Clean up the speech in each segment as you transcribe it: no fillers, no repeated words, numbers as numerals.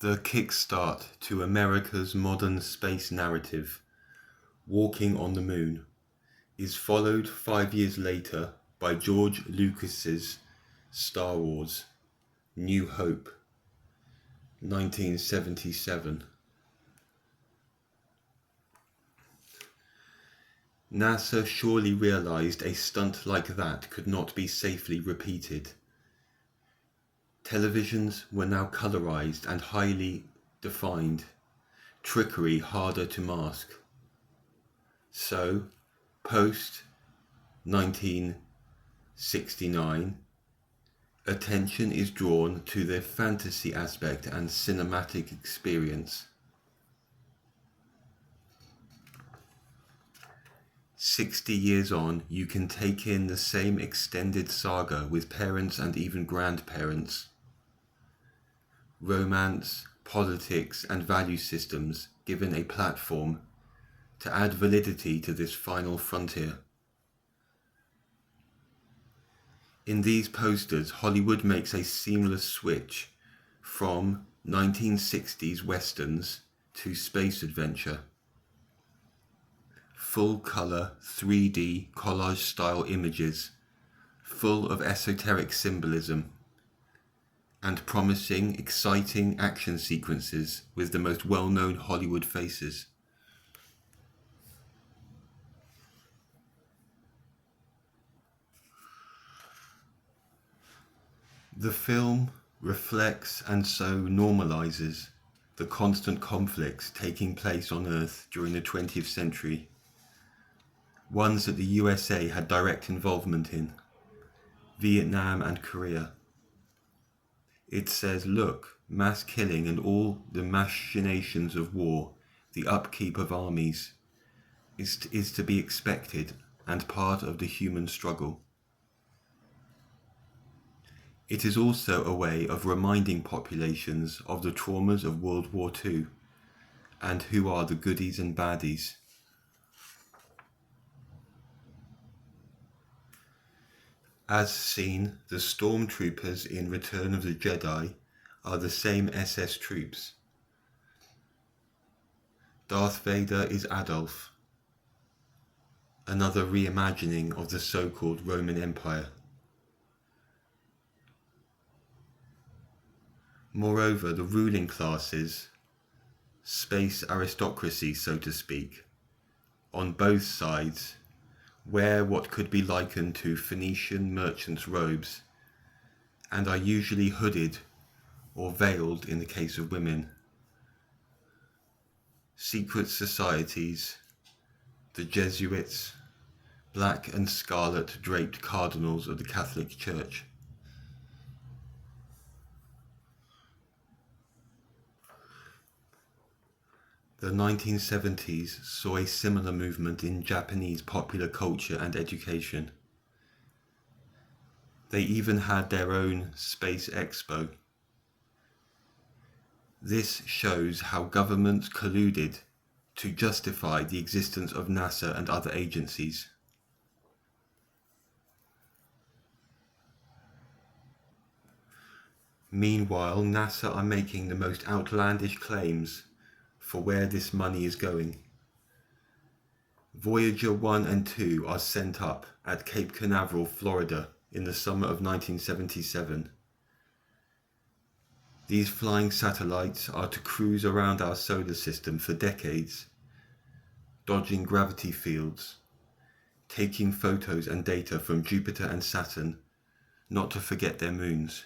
The kickstart to America's modern space narrative, Walking on the Moon, is followed 5 years later by George Lucas's Star Wars: New Hope, 1977. NASA surely realized a stunt like that could not be safely repeated. Televisions were now colorized and highly defined, trickery harder to mask. So, post 1969, attention is drawn to the fantasy aspect and cinematic experience. 60 years on, you can take in the same extended saga with parents and even grandparents. Romance, politics, and value systems given a platform to add validity to this final frontier. In these posters, Hollywood makes a seamless switch from 1960s westerns to space adventure. Full-color 3D collage-style images, full of esoteric symbolism, and promising, exciting action sequences with the most well-known Hollywood faces. The film reflects and so normalizes the constant conflicts taking place on Earth during the 20th century, ones that the USA had direct involvement in, Vietnam and Korea. It says, look, mass killing and all the machinations of war, the upkeep of armies, is to be expected and part of the human struggle. It is also a way of reminding populations of the traumas of World War II and who are the goodies and baddies. As seen, the stormtroopers in Return of the Jedi are the same SS troops. Darth Vader is Adolf, another reimagining of the so-called Roman Empire. Moreover, the ruling classes, space aristocracy so to speak, on both sides, wear what could be likened to Phoenician merchants' robes, and are usually hooded or veiled in the case of women. Secret societies, the Jesuits, black and scarlet draped cardinals of the Catholic Church. The 1970s saw a similar movement in Japanese popular culture and education. They even had their own Space Expo. This shows how governments colluded to justify the existence of NASA and other agencies. Meanwhile, NASA are making the most outlandish claims for where this money is going. Voyager 1 and 2 are sent up at Cape Canaveral, Florida in the summer of 1977. These flying satellites are to cruise around our solar system for decades, dodging gravity fields, taking photos and data from Jupiter and Saturn, not to forget their moons.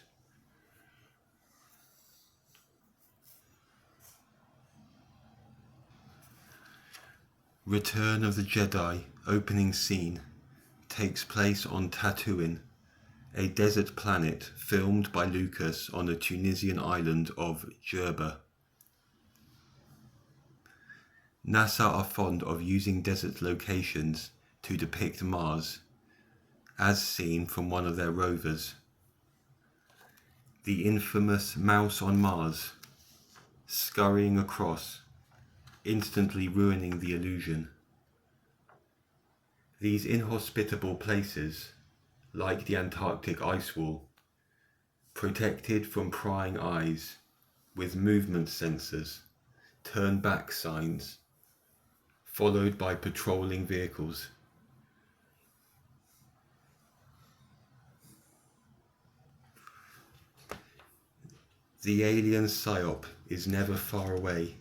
Return of the Jedi opening scene takes place on Tatooine, a desert planet filmed by Lucas on the Tunisian island of Jerba. NASA are fond of using desert locations to depict Mars, as seen from one of their rovers. The infamous mouse on Mars, scurrying across, instantly ruining the illusion. These inhospitable places, like the Antarctic ice wall, protected from prying eyes, with movement sensors, turn back signs, followed by patrolling vehicles. The alien psyop is never far away.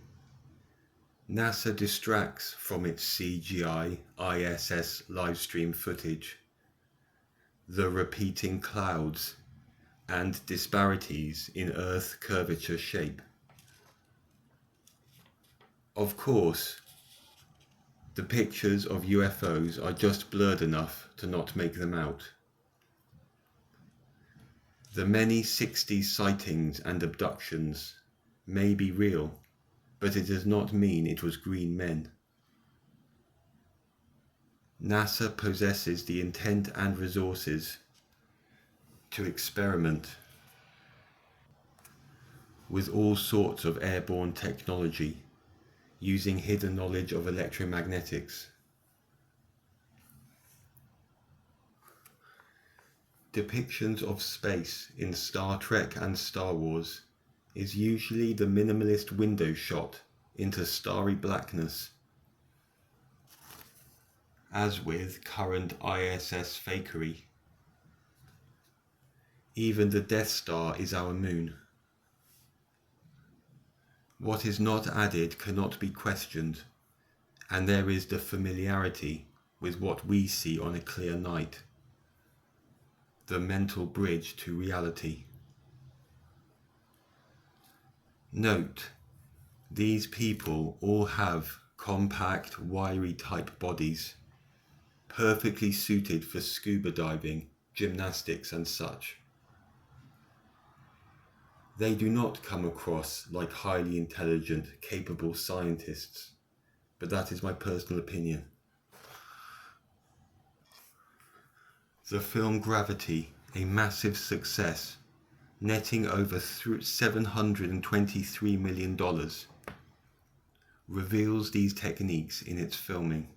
NASA distracts from its CGI ISS livestream footage. The repeating clouds and disparities in Earth curvature shape. Of course, the pictures of UFOs are just blurred enough to not make them out. The many 60s sightings and abductions may be real, but it does not mean it was green men. NASA possesses the intent and resources to experiment with all sorts of airborne technology using hidden knowledge of electromagnetics. Depictions of space in Star Trek and Star Wars is usually the minimalist window shot into starry blackness, as with current ISS fakery. Even the Death Star is our moon. What is not added cannot be questioned, and there is the familiarity with what we see on a clear night. The mental bridge to reality. Note, these people all have compact, wiry type bodies, perfectly suited for scuba diving, gymnastics and such. They do not come across like highly intelligent, capable scientists, but that is my personal opinion. The film Gravity, a massive success, netting over $723 million, reveals these techniques in its filming.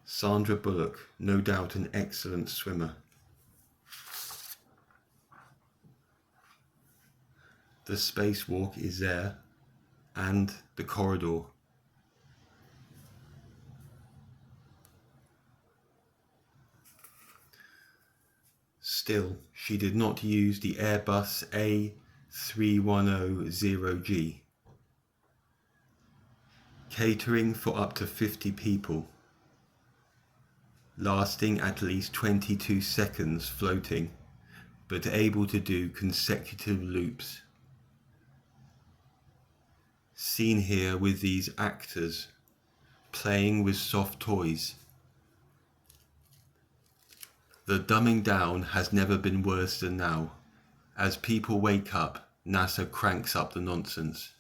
Sandra Bullock, no doubt an excellent swimmer. The spacewalk is there, and the corridor. Still, she did not use the Airbus A3100G, catering for up to 50 people, lasting at least 22 seconds floating, but able to do consecutive loops. Seen here with these actors playing with soft toys. The dumbing down has never been worse than now. As people wake up, NASA cranks up the nonsense.